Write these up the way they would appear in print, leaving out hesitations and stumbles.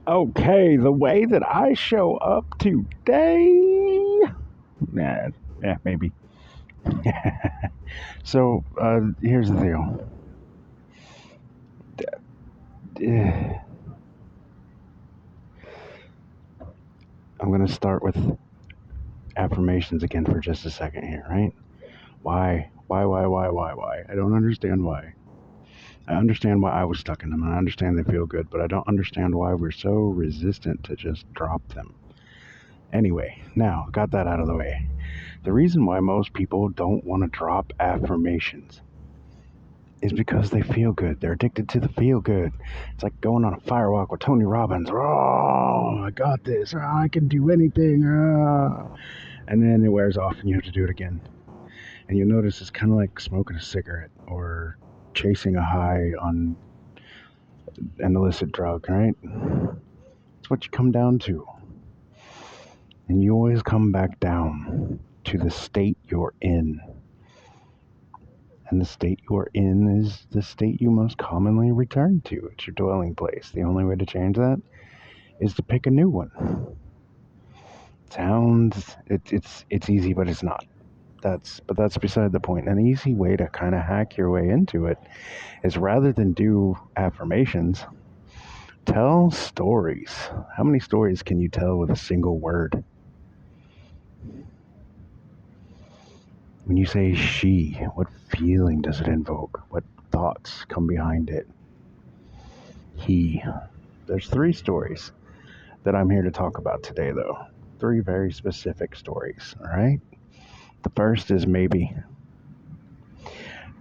Okay, the way that I show up today. Nah, yeah, maybe. So, here's the deal. Eh, I'm going to start with affirmations again for just a second here, right? Why? Why? I don't understand why. I understand why I was stuck in them, and I understand they feel good, but I don't understand why we're so resistant to just drop them. Anyway, now, got that out of the way. The reason why most people don't want to drop affirmations is because they feel good. They're addicted to the feel good. It's like going on a fire walk with Tony Robbins. Oh, I got this. Oh, I can do anything. Oh. And then it wears off and you have to do it again. And you'll notice it's kind of like smoking a cigarette or chasing a high on an illicit drug, right? It's what you come down to. And you always come back down to the state you're in. And the state you are in is the state you most commonly return to. It's your dwelling place. The only way to change that is to pick a new one. It's easy, but it's not. That's beside the point. An easy way to kind of hack your way into it is rather than do affirmations, tell stories. How many stories can you tell with a single word? When you say she, what feeling does it invoke? What thoughts come behind it? He. There's 3 stories that I'm here to talk about today, though. 3 very specific stories, all right? The first is maybe.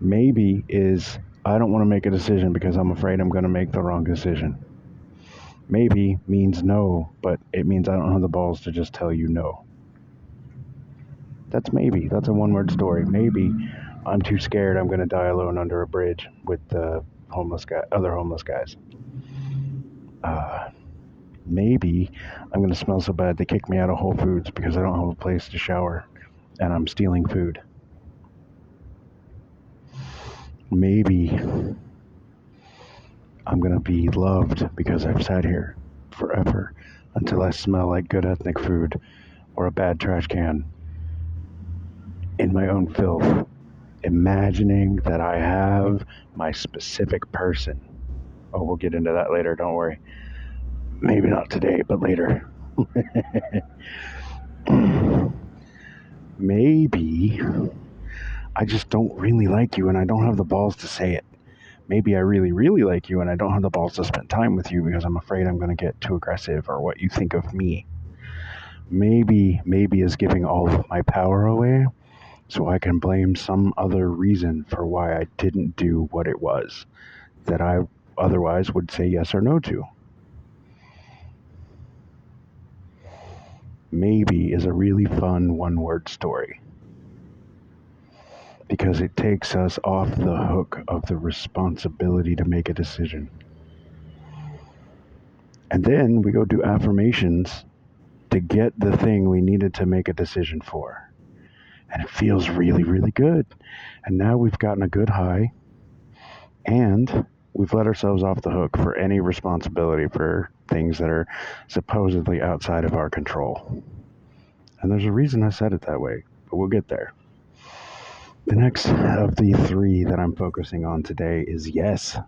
Maybe is I don't want to make a decision because I'm afraid I'm going to make the wrong decision. Maybe means no, but it means I don't have the balls to just tell you no. That's maybe. That's a one-word story. Maybe I'm too scared I'm going to die alone under a bridge with the other homeless guys. Maybe I'm going to smell so bad they kick me out of Whole Foods because I don't have a place to shower and I'm stealing food. Maybe I'm going to be loved because I've sat here forever until I smell like good ethnic food or a bad trash can in my own filth, imagining that I have my specific person. Oh, we'll get into that later, don't worry. Maybe not today, but later. Maybe I just don't really like you and I don't have the balls to say it. Maybe I really, really like you and I don't have the balls to spend time with you because I'm afraid I'm going to get too aggressive or what you think of me. Maybe is giving all of my power away so I can blame some other reason for why I didn't do what it was that I otherwise would say yes or no to. Maybe is a really fun one-word story because it takes us off the hook of the responsibility to make a decision. And then we go do affirmations to get the thing we needed to make a decision for. And it feels really, really good. And now we've gotten a good high and we've let ourselves off the hook for any responsibility for things that are supposedly outside of our control. And there's a reason I said it that way, but we'll get there. The next of the 3 that I'm focusing on today is yes.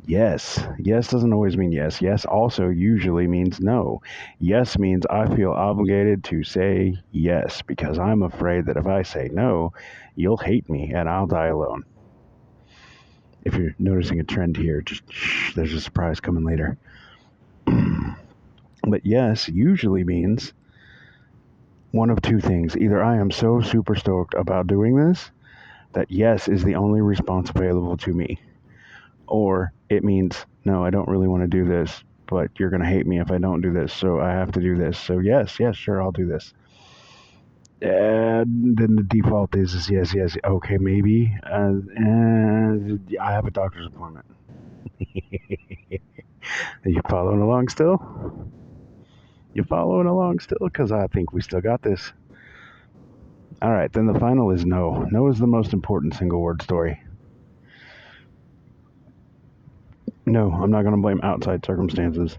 Yes. Yes doesn't always mean yes. Yes also usually means no. Yes means I feel obligated to say yes because I'm afraid that if I say no, you'll hate me and I'll die alone. If you're noticing a trend here, just shh, there's a surprise coming later. But yes usually means one of 2 things. Either I am so super stoked about doing this that yes is the only response available to me. Or it means, no, I don't really want to do this, but you're going to hate me if I don't do this, so I have to do this. So yes, sure, I'll do this. And then the default is yes, okay, maybe. I have a doctor's appointment. Are you following along still? You following along still? Because I think we still got this. All right, then the final is no. No is the most important single word story. No, I'm not going to blame outside circumstances.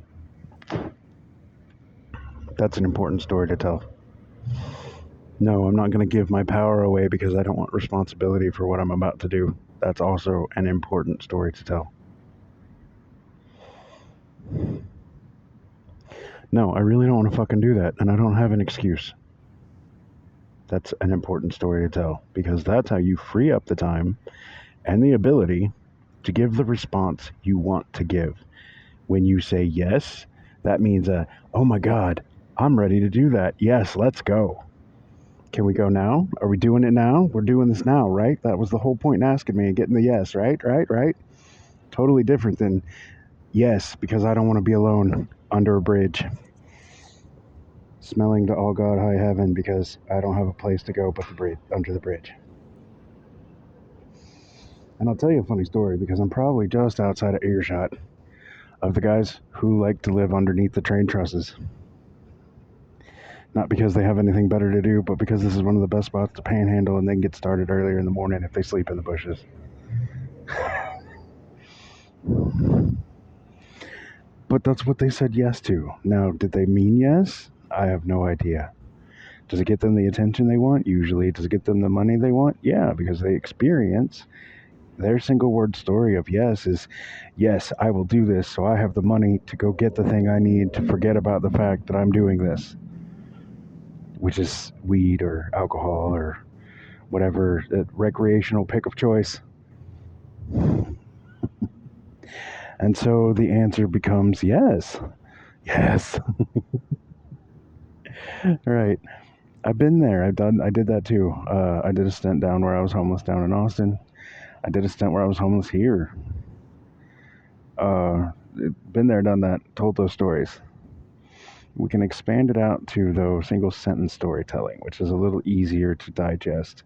That's an important story to tell. No, I'm not going to give my power away because I don't want responsibility for what I'm about to do. That's also an important story to tell. No, I really don't want to fucking do that, and I don't have an excuse. That's an important story to tell because that's how you free up the time and the ability to give the response you want to give. When you say yes, that means, oh my God, I'm ready to do that. Yes, let's go. Can we go now? Are we doing it now? We're doing this now, right? That was the whole point in asking me and getting the yes, right? Right? Totally different than yes, because I don't want to be alone under a bridge, smelling to all God high heaven because I don't have a place to go but the bridge, under the bridge. And I'll tell you a funny story because I'm probably just outside of earshot of the guys who like to live underneath the train trusses. Not because they have anything better to do, but because this is one of the best spots to panhandle and then get started earlier in the morning if they sleep in the bushes. But that's what they said yes to. Now, did they mean yes? I have no idea. Does it get them the attention they want? Usually. Does it get them the money they want? Yeah, because they experience their single word story of yes is, yes, I will do this so I have the money to go get the thing I need to forget about the fact that I'm doing this, which is weed or alcohol or whatever recreational pick of choice. And so the answer becomes yes. Yes. Right. I've been there. I did that too. I did a stint down where I was homeless down in Austin. I did a stint where I was homeless here. Been there, done that, told those stories. We can expand it out to, though, single sentence storytelling, which is a little easier to digest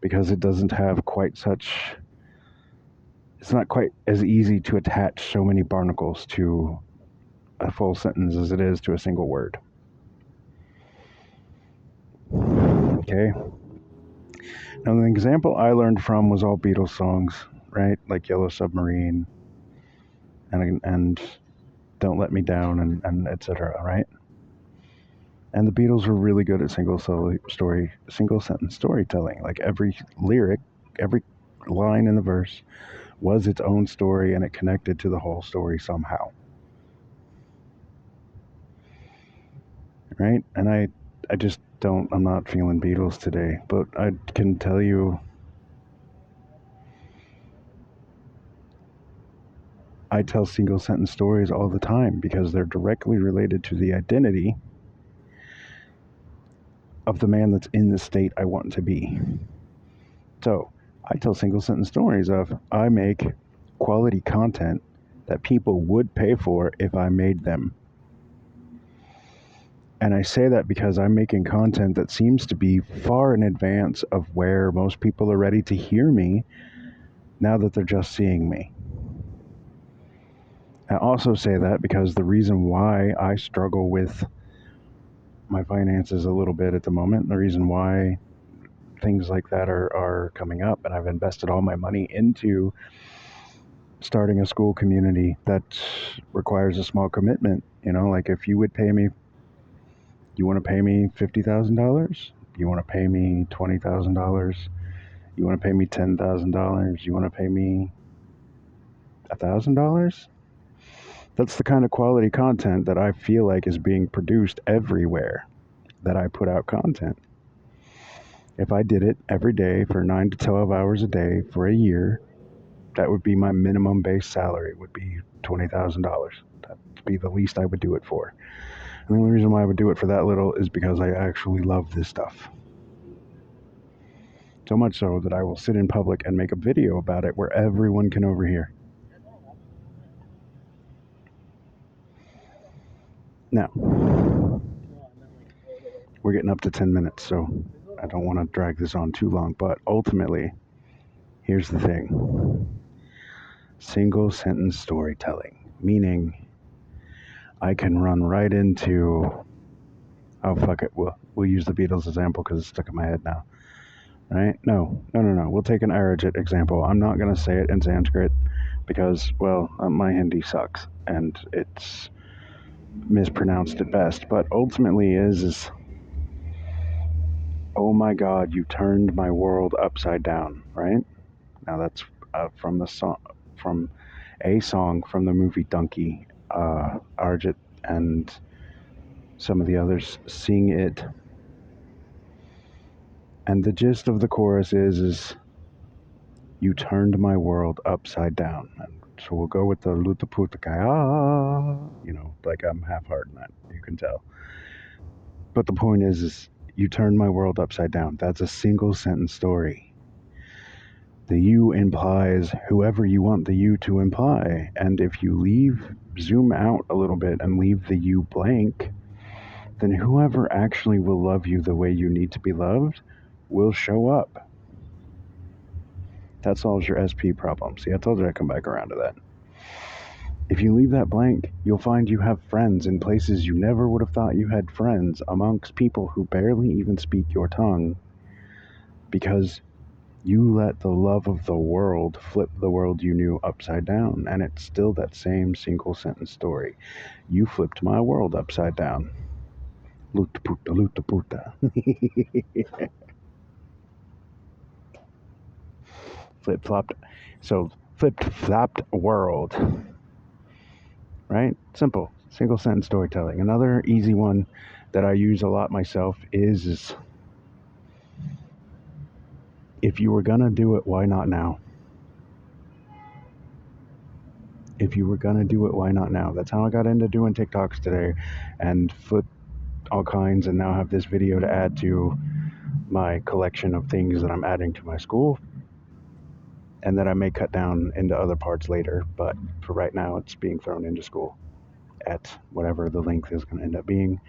because it doesn't have quite such. It's not quite as easy to attach so many barnacles to a full sentence as it is to a single word. Okay? Now, the example I learned from was all Beatles songs, right? Like Yellow Submarine and Don't Let Me Down and etc., right? And the Beatles were really good at single sentence storytelling. Like every lyric, every line in the verse was its own story and it connected to the whole story somehow. Right? And I just don't, I'm not feeling Beatles today, but I can tell you I tell single sentence stories all the time because they're directly related to the identity of the man that's in the state I want to be. So I tell single sentence stories of I make quality content that people would pay for if I made them. And I say that because I'm making content that seems to be far in advance of where most people are ready to hear me now that they're just seeing me. I also say that because the reason why I struggle with my finances a little bit at the moment, the reason why things like that are coming up, and I've invested all my money into starting a school community that requires a small commitment. Like if you would pay me, you want to pay me $50,000? You want to pay me $20,000? You want to pay me $10,000? You want to pay me $1,000? That's the kind of quality content that I feel like is being produced everywhere that I put out content. If I did it every day for 9 to 12 hours a day for a year, that would be my minimum base salary, would be $20,000. That would be the least I would do it for. And the only reason why I would do it for that little is because I actually love this stuff. So much so that I will sit in public and make a video about it where everyone can overhear. Now, we're getting up to 10 minutes, so I don't want to drag this on too long, but ultimately, here's the thing. Single sentence storytelling, meaning I can run right into, oh fuck it, we'll use the Beatles example because it's stuck in my head now, right? No, we'll take an Arijit example. I'm not going to say it in Sanskrit because, well, my Hindi sucks and it's mispronounced at best, but ultimately is oh my God, you turned my world upside down, right? Now that's from the song, from a song from the movie Donkey. Arjit and some of the others sing it, and the gist of the chorus is you turned my world upside down. And so we'll go with the Lutaputaka, like I'm half heart in that, you can tell. But the point is you turned my world upside down. That's a single sentence story. The you implies whoever you want the you to imply. And if you zoom out a little bit and leave the you blank, then whoever actually will love you the way you need to be loved will show up. That solves your SP problem. See, I told you I'd come back around to that. If you leave that blank, you'll find you have friends in places you never would have thought you had friends, amongst people who barely even speak your tongue, because you let the love of the world flip the world you knew upside down, and it's still that same single sentence story. You flipped my world upside down. Luta puta, luta puta. Flip flopped. So, flipped flopped world. Right? Simple. Single sentence storytelling. Another easy one that I use a lot myself is if you were gonna do it, why not now? If you were gonna do it, why not now? That's how I got into doing TikToks today and flip all kinds, and now have this video to add to my collection of things that I'm adding to my school, and that I may cut down into other parts later, but for right now it's being thrown into school at whatever the length is going to end up being.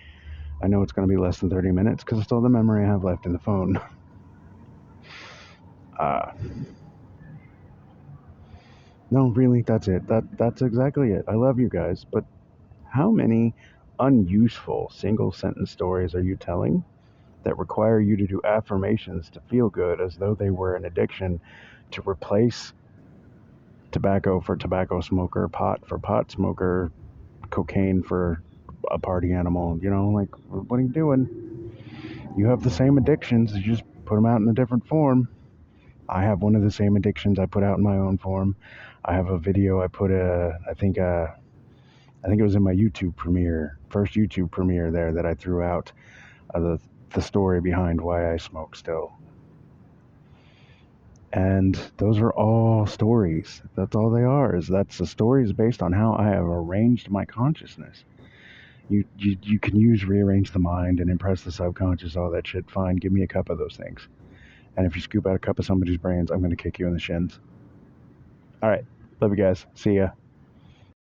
I know it's going to be less than 30 minutes because it's all the memory I have left in the phone. No, really, that's it. That's exactly it. I love you guys, but how many unuseful single sentence stories are you telling that require you to do affirmations to feel good as though they were an addiction, to replace tobacco for tobacco smoker, pot for pot smoker, cocaine for a party animal? Like, what are you doing? You have the same addictions, you just put them out in a different form. I have one of the same addictions I put out in my own form. I have a video I put I think it was in my first YouTube premiere there, that I threw out the story behind why I smoke still. And those are all stories. That's all they are. That's the stories based on how I have arranged my consciousness. You can use rearrange the mind and impress the subconscious, all that shit. Fine, give me a cup of those things. And if you scoop out a cup of somebody's brains, I'm going to kick you in the shins. All right. Love you guys. See ya.